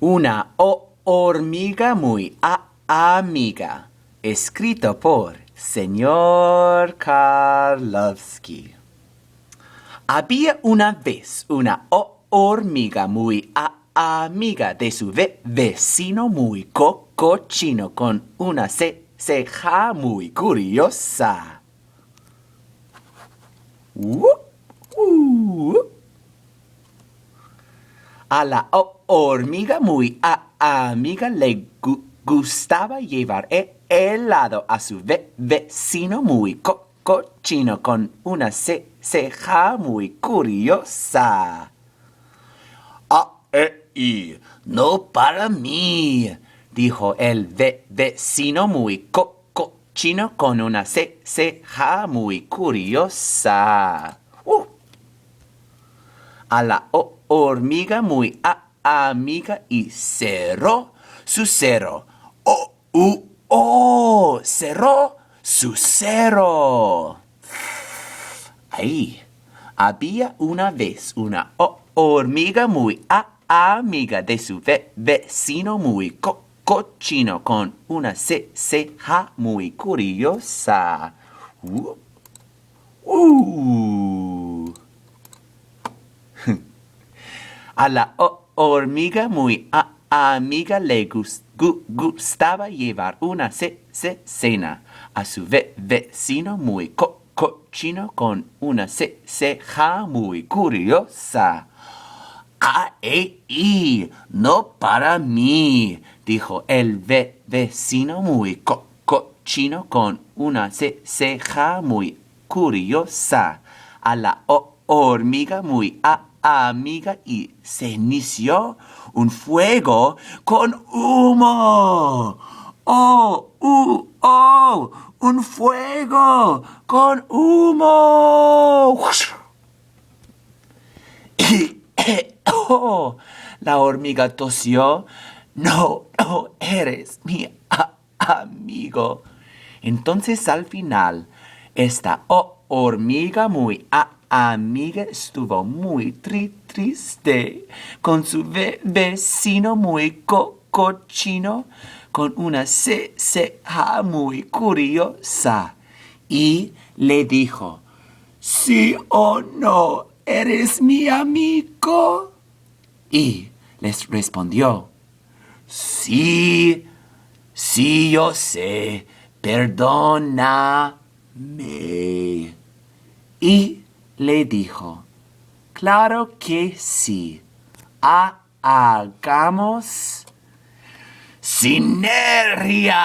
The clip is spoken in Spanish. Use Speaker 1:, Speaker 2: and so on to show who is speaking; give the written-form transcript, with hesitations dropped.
Speaker 1: Una hormiga muy amiga, escrito por señor Carlovsky. Había una vez una hormiga muy amiga de su vecino muy cochino con una ceja muy curiosa. A la hormiga muy amiga le gustaba llevar helado a su vecino muy cochino con una ceja muy curiosa. Y no para mí, dijo el vecino muy cochino con una ceja muy curiosa. A la hormiga muy amiga y cerró su cerro. Cerró su cerro. Ahí había una vez una hormiga muy amiga de su vecino muy cochino con una ceja muy curiosa. A la hormiga muy amiga le gustaba llevar una cena a su vecino muy cochino con una ceja muy curiosa. No para mí, dijo el vecino muy cochino con una ceja muy curiosa a la hormiga muy amiga y se inició un fuego con humo. Un fuego con humo. La hormiga tosió. No eres mi amigo. Entonces al final, esta hormiga muy amiga estuvo muy triste con su vecino muy cochino con una ceja muy curiosa y le dijo, ¿sí o no eres mi amigo? Y les respondió, sí, yo sé, perdóname. Y le dijo, claro que sí, hagamos sinergia.